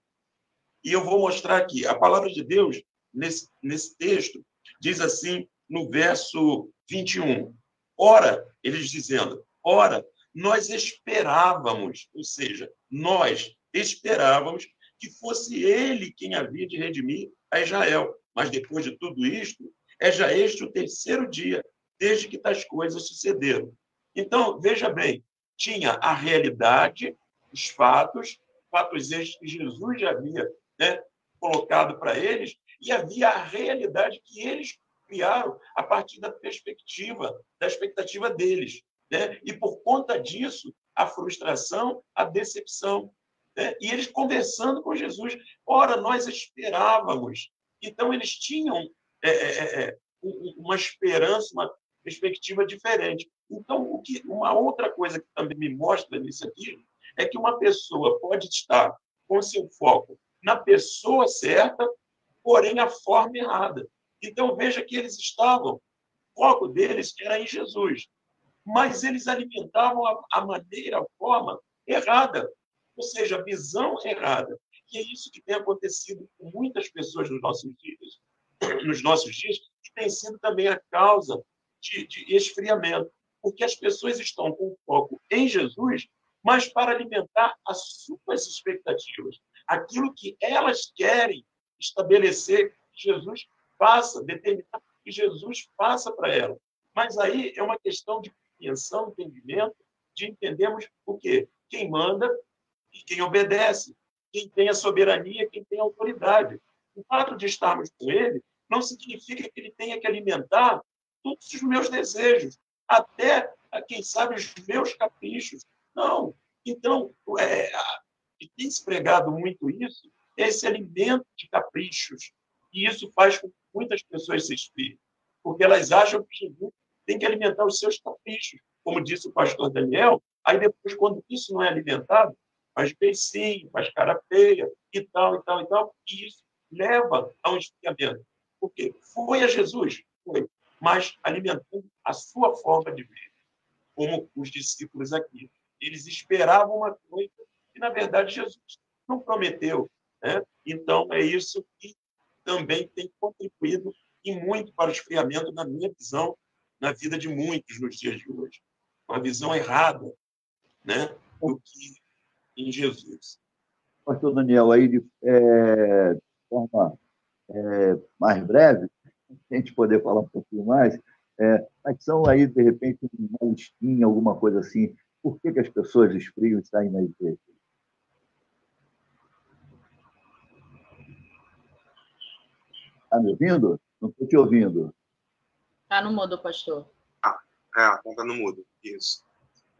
E eu vou mostrar aqui. A palavra de Deus, nesse texto, diz assim, no verso 21. Ora, eles dizendo, ora, nós esperávamos, ou seja, nós esperávamos que fosse ele quem havia de redimir a Israel. Mas depois de tudo isto, já este o terceiro dia, desde que tais coisas sucederam. Então, veja bem, tinha a realidade, os fatos estes que Jesus já havia, né, colocado para eles, e havia a realidade que eles criaram a partir da expectativa deles. Né? E, por conta disso, a frustração, a decepção. Né? E eles conversando com Jesus. Ora, nós esperávamos. Então, eles tinham uma esperança, uma perspectiva diferente. Então, uma outra coisa que também me mostra nisso aqui é que uma pessoa pode estar com seu foco na pessoa certa, porém a forma errada. Então, veja que eles estavam, o foco deles era em Jesus, mas eles alimentavam a maneira, a forma errada, ou seja, a visão errada. E é isso que tem acontecido com muitas pessoas nos nossos dias, que tem sido também a causa de esfriamento, porque as pessoas estão com foco em Jesus, mas para alimentar as suas expectativas, aquilo que elas querem estabelecer que Jesus faça, determinar que Jesus faça para elas. Mas aí é uma questão de compreensão, entendimento, de entendermos o quê? Quem manda e quem obedece, quem tem a soberania, quem tem a autoridade. O fato de estarmos com ele não significa que ele tenha que alimentar todos os meus desejos, até, quem sabe, os meus caprichos. Não. Então, tem se pregado muito isso, esse alimento de caprichos. E isso faz com que muitas pessoas se esfriem, porque elas acham que Jesus tem que alimentar os seus caprichos. Como disse o pastor Daniel, aí depois, quando isso não é alimentado, faz beicinho, faz cara feia, e tal, e tal, e tal, e isso leva a um esfriamento. Porque foi a Jesus? Foi, mas alimentando a sua forma de ver, como os discípulos aqui. Eles esperavam uma coisa que, na verdade, Jesus não prometeu. Né? Então, é isso que também tem contribuído e muito para o esfriamento, na minha visão, na vida de muitos nos dias de hoje. Uma visão errada, né, do que em Jesus. Pastor Daniel, aí de forma mais breve, a gente poder falar um pouquinho mais, mas são aí, de repente, uma listinha, alguma coisa assim, por que as pessoas esfriam e saem na igreja? Está me ouvindo? Não estou te ouvindo. Está no mudo, pastor. Está no mudo, isso.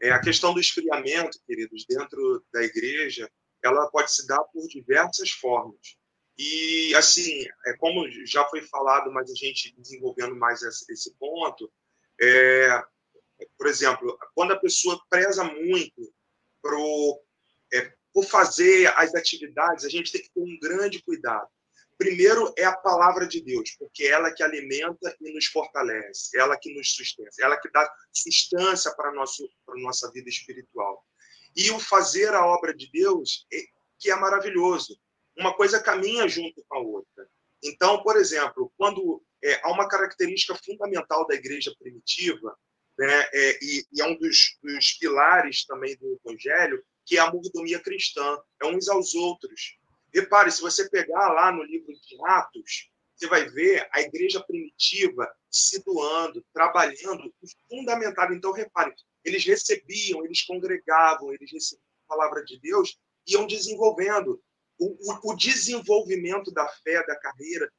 A questão do esfriamento, queridos, dentro da igreja, ela pode se dar por diversas formas. E, assim, como já foi falado, mas a gente desenvolvendo mais esse ponto, por exemplo, quando a pessoa preza muito por fazer as atividades, a gente tem que ter um grande cuidado. Primeiro é a palavra de Deus, porque é ela que alimenta e nos fortalece, ela que nos sustenta, ela que dá sustância para a nossa vida espiritual. E o fazer a obra de Deus, que é maravilhoso. Uma coisa caminha junto com a outra. Então, por exemplo, quando há uma característica fundamental da igreja primitiva, né, e é um dos pilares também do Evangelho, que é a mordomia cristã, é uns aos outros. Repare, se você pegar lá no livro de Atos, você vai ver a igreja primitiva se doando, trabalhando, fundamentado. Então, repare, eles recebiam, eles congregavam, eles recebiam a palavra de Deus e iam desenvolvendo. O desenvolvimento da fé, da carreira,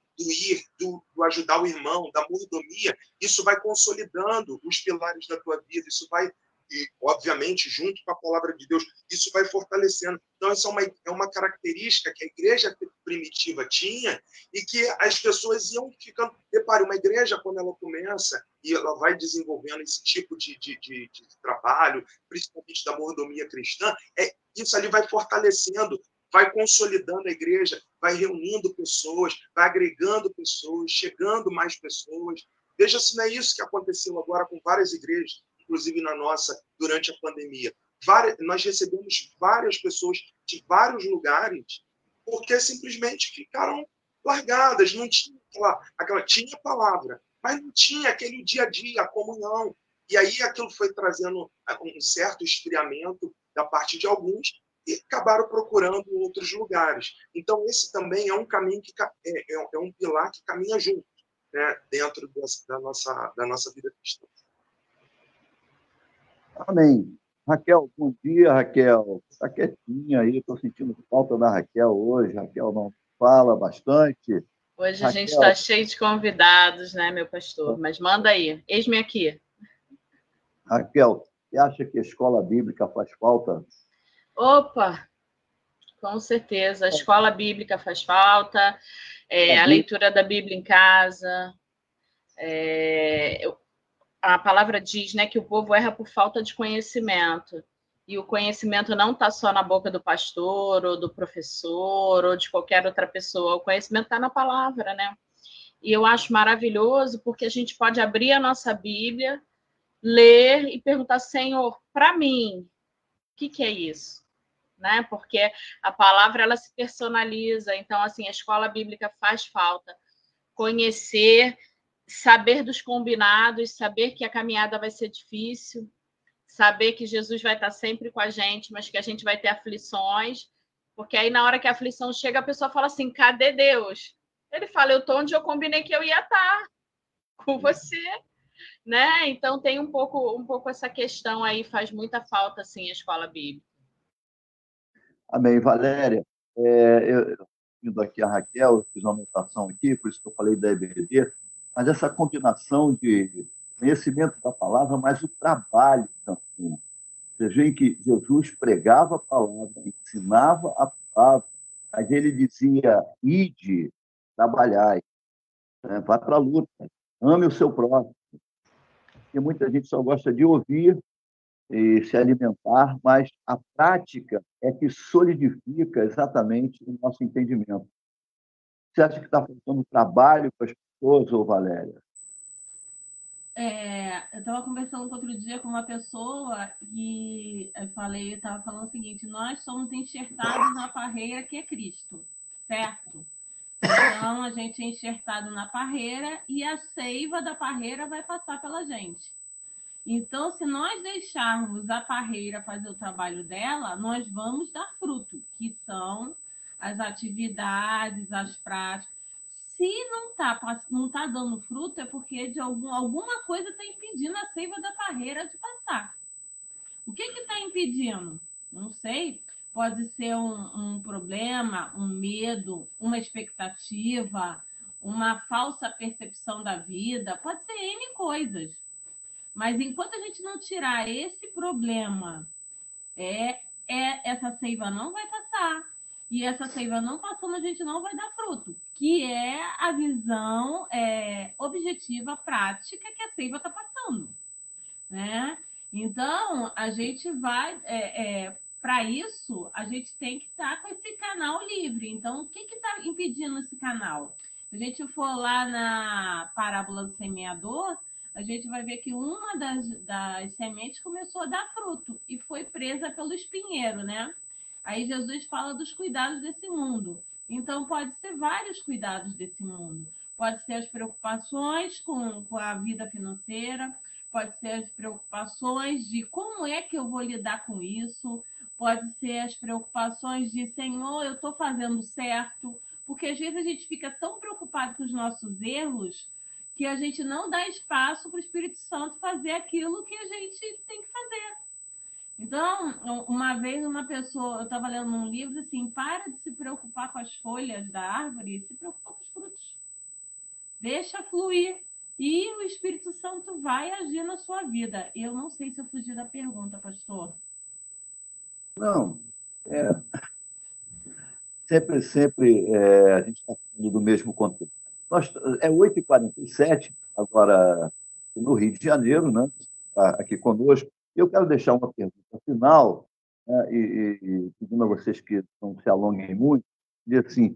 do ajudar o irmão, da mordomia, isso vai consolidando os pilares da tua vida, isso vai, e, obviamente, junto com a palavra de Deus, isso vai fortalecendo. Então, essa é uma característica que a igreja primitiva tinha e que as pessoas iam ficando... Repare, uma igreja, quando ela começa e ela vai desenvolvendo esse tipo de trabalho, principalmente da mordomia cristã, isso ali vai fortalecendo, vai consolidando a igreja, vai reunindo pessoas, vai agregando pessoas, chegando mais pessoas. Veja se não é isso que aconteceu agora com várias igrejas, inclusive na nossa, durante a pandemia. Nós recebemos várias pessoas de vários lugares porque simplesmente ficaram largadas, não tinha tinha palavra, mas não tinha aquele dia a dia, a comunhão. E aí aquilo foi trazendo um certo esfriamento da parte de alguns e acabaram procurando outros lugares. Então, esse também é um caminho que é um pilar que caminha junto, né, dentro da nossa vida cristã. Amém. Raquel, bom dia, Raquel. Está quietinha aí, estou sentindo falta da Raquel hoje. Raquel não fala bastante. Hoje Raquel... a gente está cheio de convidados, né, meu pastor? Mas manda aí, eis-me aqui. Raquel, você acha que a escola bíblica faz falta? Opa, com certeza. A escola bíblica faz falta, a leitura da Bíblia em casa. A palavra diz, né, que o povo erra por falta de conhecimento. E o conhecimento não está só na boca do pastor, ou do professor, ou de qualquer outra pessoa. O conhecimento está na palavra, né? E eu acho maravilhoso porque a gente pode abrir a nossa Bíblia, ler e perguntar, Senhor, para mim, o que é isso? Né? Porque a palavra ela se personaliza, então assim a escola bíblica faz falta. Conhecer, saber dos combinados, saber que a caminhada vai ser difícil, saber que Jesus vai estar sempre com a gente, mas que a gente vai ter aflições, porque aí na hora que a aflição chega a pessoa fala assim, cadê Deus? Ele fala, eu estou onde eu combinei que eu ia estar, com você. Né? Então tem um pouco essa questão aí, faz muita falta assim, a escola bíblica. Amém, Valéria. Eu indo aqui a Raquel, eu fiz uma anotação aqui, por isso que eu falei da EBD, mas essa combinação de conhecimento da palavra, mas o trabalho também. Você vê que Jesus pregava a palavra, ensinava a palavra, mas ele dizia, ide, trabalhai, né? Vá para a luta, ame o seu próximo. Porque muita gente só gosta de ouvir e se alimentar, mas a prática é que solidifica exatamente o nosso entendimento. Você acha que está faltando trabalho para as pessoas, ou Valéria? Eu estava conversando outro dia com uma pessoa e estava falando o seguinte, nós somos enxertados na parreira que é Cristo, certo? Então, a gente é enxertado na parreira e a seiva da parreira vai passar pela gente. Então, se nós deixarmos a parreira fazer o trabalho dela, nós vamos dar fruto, que são as atividades, as práticas. Se não tá dando fruto, é porque de alguma coisa está impedindo a seiva da parreira de passar. O que está impedindo? Não sei. Pode ser um problema, um medo, uma expectativa, uma falsa percepção da vida. Pode ser N coisas. Mas enquanto a gente não tirar esse problema, essa seiva não vai passar. E essa seiva não passando, a gente não vai dar fruto. Que é a visão objetiva, prática que a seiva está passando. né? Então, a gente vai... para isso, a gente tem que estar com esse canal livre. Então, o que está impedindo esse canal? Se a gente for lá na parábola do semeador, a gente vai ver que uma das sementes começou a dar fruto e foi presa pelo espinheiro, né? Aí Jesus fala dos cuidados desse mundo. Então, pode ser vários cuidados desse mundo. Pode ser as preocupações com a vida financeira, pode ser as preocupações de como é que eu vou lidar com isso, pode ser as preocupações de, Senhor, eu estou fazendo certo, porque às vezes a gente fica tão preocupado com os nossos erros que a gente não dá espaço para o Espírito Santo fazer aquilo que a gente tem que fazer. Então, uma vez uma pessoa, eu estava lendo um livro assim, para de se preocupar com as folhas da árvore, se preocupa com os frutos. Deixa fluir. E o Espírito Santo vai agir na sua vida. Eu não sei se eu fugi da pergunta, pastor. Não, sempre a gente está falando do mesmo conteúdo. É 8h47, agora no Rio de Janeiro, né? Tá aqui conosco. Eu quero deixar uma pergunta final, né? E pedindo a vocês que não se alonguem muito, dizer assim,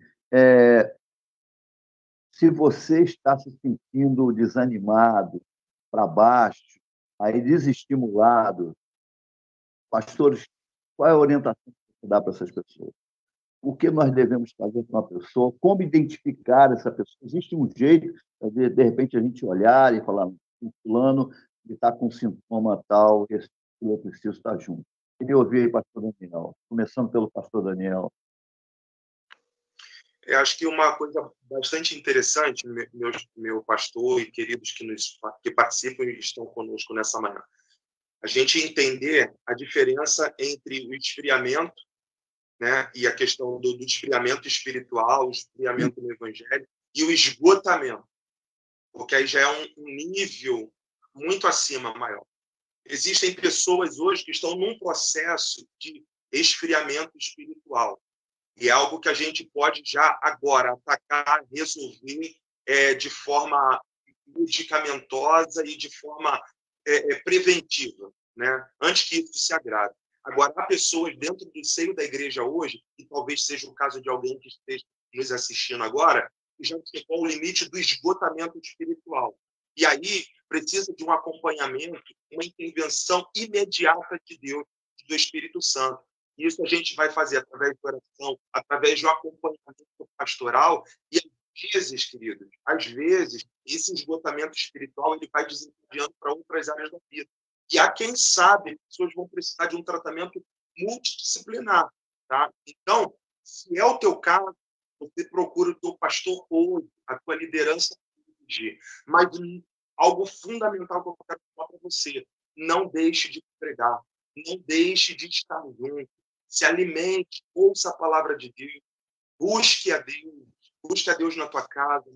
se você está se sentindo desanimado, para baixo, aí desestimulado, pastores, qual é a orientação que você dá para essas pessoas? O que nós devemos fazer com uma pessoa? Como identificar essa pessoa? Existe um jeito, de repente, a gente olhar e falar, o fulano está com um sintoma tal, eu preciso estar junto. Queria ouvir aí, pastor Daniel, começando pelo pastor Daniel. Eu acho que uma coisa bastante interessante, meu pastor e queridos que participam e estão conosco nessa manhã, a gente entender a diferença entre o esfriamento, né, e a questão do esfriamento espiritual, o esfriamento no evangelho, e o esgotamento, porque aí já é um nível muito acima, maior. Existem pessoas hoje que estão num processo de esfriamento espiritual, e é algo que a gente pode já agora atacar, resolver de forma medicamentosa e de forma preventiva, né? Antes que isso se agrave. Agora, há pessoas dentro do seio da igreja hoje, e talvez seja o caso de alguém que esteja nos assistindo agora, que já chegou ao limite do esgotamento espiritual. E aí precisa de um acompanhamento, uma intervenção imediata de Deus, do Espírito Santo. Isso a gente vai fazer através da oração, através do acompanhamento pastoral. E às vezes, queridos, esse esgotamento espiritual ele vai desencadeando para outras áreas da vida. E há quem sabe, pessoas vão precisar de um tratamento multidisciplinar. Tá? Então, se é o teu caso, você procura o teu pastor hoje, a tua liderança hoje. Mas algo fundamental que eu quero falar para você, não deixe de pregar, não deixe de estar junto, se alimente, ouça a palavra de Deus, busque a Deus na tua casa,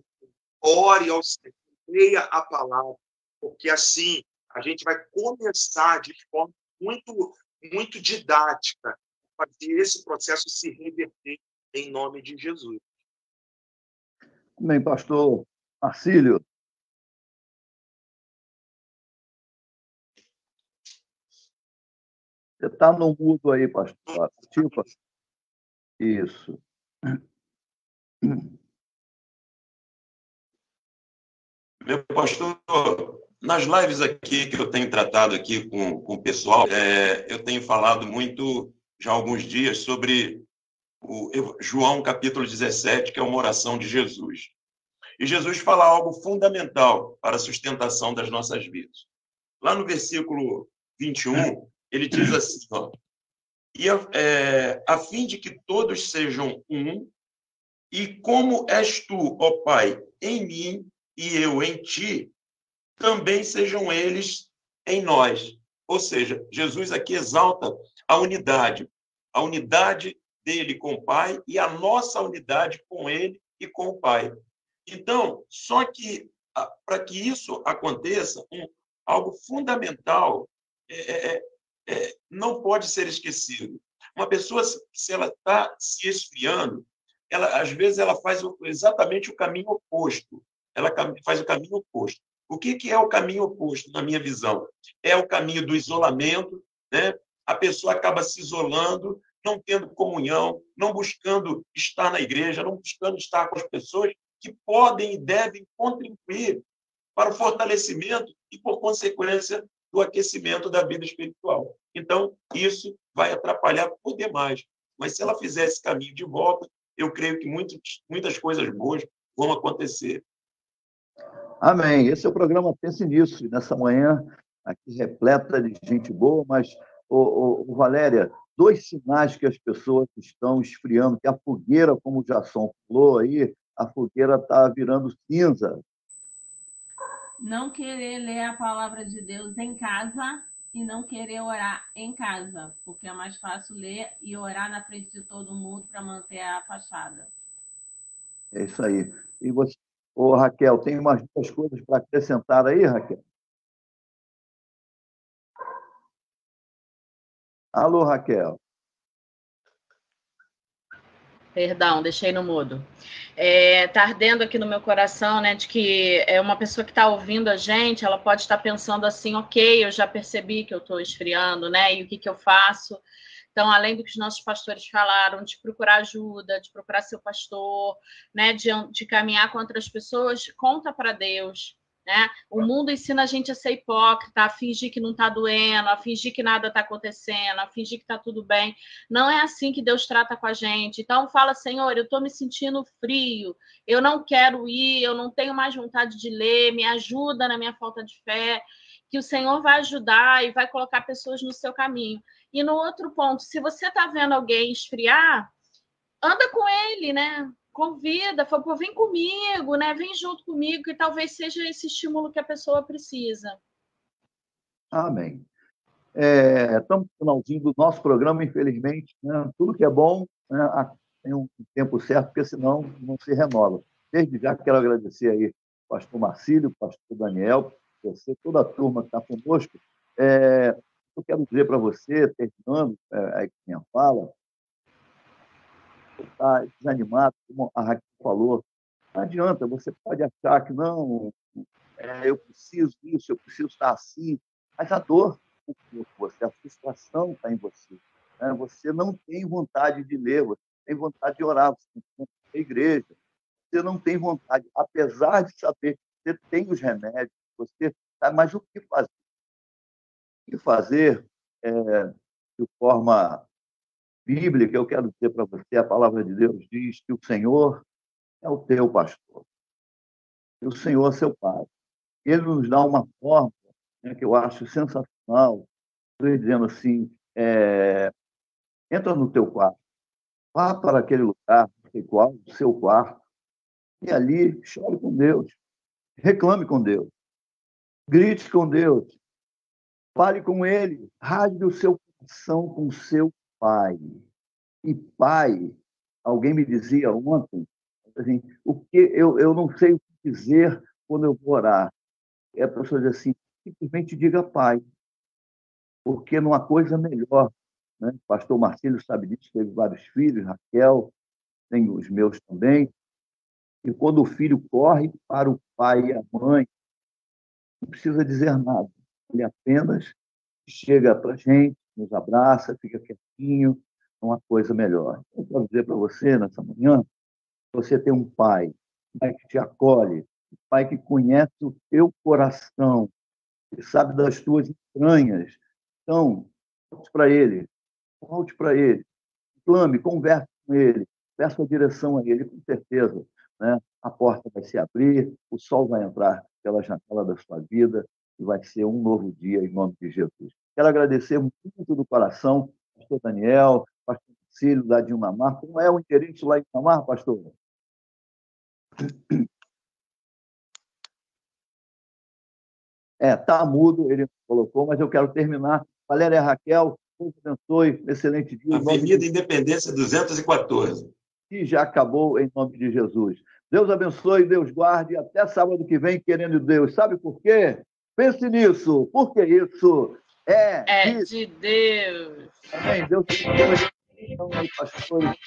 ore ao Senhor, leia a palavra, porque assim a gente vai começar de forma muito, muito didática a fazer esse processo se reverter em nome de Jesus. Bem, pastor Marcílio. Você está no mudo aí, pastor. Tipo, isso. Meu pastor, nas lives aqui que eu tenho tratado aqui com o pessoal, eu tenho falado muito, já há alguns dias, sobre o João capítulo 17, que é uma oração de Jesus. E Jesus fala algo fundamental para a sustentação das nossas vidas. Lá no versículo 21, ele diz assim, ó, e a fim de que todos sejam um, e como és tu, ó Pai, em mim e eu em ti, também sejam eles em nós. Ou seja, Jesus aqui exalta a unidade dele com o Pai e a nossa unidade com ele e com o Pai. Então, só que para que isso aconteça, algo fundamental não pode ser esquecido. Uma pessoa, se ela está se esfriando, às vezes ela faz exatamente o caminho oposto. Ela faz o caminho oposto. O que é o caminho oposto, na minha visão? É o caminho do isolamento, né? A pessoa acaba se isolando, não tendo comunhão, não buscando estar na igreja, não buscando estar com as pessoas que podem e devem contribuir para o fortalecimento e, por consequência, do aquecimento da vida espiritual. Então, isso vai atrapalhar por demais. Mas se ela fizer esse caminho de volta, eu creio que muitas coisas boas vão acontecer. Amém. Esse é o programa Pense Nisso. Nessa manhã, aqui repleta de gente boa, mas, Valéria, 2 sinais que as pessoas estão esfriando, que a fogueira, como o Jasson falou aí, a fogueira está virando cinza. Não querer ler a palavra de Deus em casa e não querer orar em casa, porque é mais fácil ler e orar na frente de todo mundo para manter a fachada. É isso aí. E você, Raquel, tem umas 2 coisas para acrescentar aí, Raquel? Alô, Raquel. Perdão, deixei no mudo. Tá ardendo aqui no meu coração, né, de que uma pessoa que está ouvindo a gente, ela pode estar pensando assim, ok, eu já percebi que eu estou esfriando, né, e o que eu faço? Então, além do que os nossos pastores falaram, de procurar ajuda, de procurar seu pastor, né, de caminhar com outras pessoas, conta para Deus. Né? O mundo ensina a gente a ser hipócrita, a fingir que não está doendo, a fingir que nada está acontecendo, a fingir que está tudo bem. Não é assim que Deus trata com a gente. Então, fala, Senhor, eu estou me sentindo frio, eu não quero ir, eu não tenho mais vontade de ler, me ajuda na minha falta de fé, que o Senhor vai ajudar e vai colocar pessoas no seu caminho. E no outro ponto, se você está vendo alguém esfriar, anda com ele, né? Convida, fala, pô, vem comigo, né? Vem junto comigo, que talvez seja esse estímulo que a pessoa precisa. Amém. Estamos no finalzinho do nosso programa, infelizmente, né? Tudo que é bom, né, tem um tempo certo, porque senão não se renova. Desde já quero agradecer aí o pastor Marcílio, o pastor Daniel, você, toda a turma que está conosco. Eu quero dizer para você, terminando a minha fala, está desanimado, como a Raquel falou, não adianta, você pode achar que não, eu preciso disso, eu preciso estar assim, mas a dor você, a frustração está em você. Né? Você não tem vontade de ler, você tem vontade de orar, você tem vontade de ir à igreja, você não tem vontade, apesar de saber que você tem os remédios, você sabe, mas o que fazer? O que fazer de forma bíblica, eu quero dizer para você, a palavra de Deus diz que o Senhor é o teu pastor, e o Senhor é seu pai. Ele nos dá uma forma, né, que eu acho sensacional, dizendo assim, entra no teu quarto, vá para aquele lugar, igual o seu quarto, e ali chore com Deus, reclame com Deus, grite com Deus, fale com Ele, rasgue o seu coração com o seu pai. E pai, alguém me dizia ontem, assim, eu não sei o que dizer quando eu vou orar. E a pessoa diz assim, simplesmente diga pai, porque não há coisa melhor. Né? O pastor Marcílio sabe disso, teve vários filhos, Raquel, tem os meus também. E quando o filho corre para o pai e a mãe, não precisa dizer nada. Ele apenas chega para a gente, nos abraça, fica quietinho, não há coisa melhor. Eu quero dizer para você, nessa manhã, você tem um pai que te acolhe, um pai que conhece o teu coração, que sabe das tuas entranhas. Então, volte para ele, clame, converse com ele, peça a direção a ele, com certeza, né? A porta vai se abrir, o sol vai entrar pela janela da sua vida e vai ser um novo dia, em nome de Jesus. Quero agradecer muito do coração, pastor Daniel, pastor Cílio, lá de Unamar. Como é o endereço lá em Unamar, pastor? Está mudo, ele colocou, mas eu quero terminar. Valéria Raquel, Deus abençoe, excelente dia. Avenida Independência 214. E já acabou em nome de Jesus. Deus abençoe, Deus guarde, até sábado que vem, querendo Deus. Sabe por quê? Pense nisso, porque isso é de Deus. Amém. Deus abençoe. Então, pastores.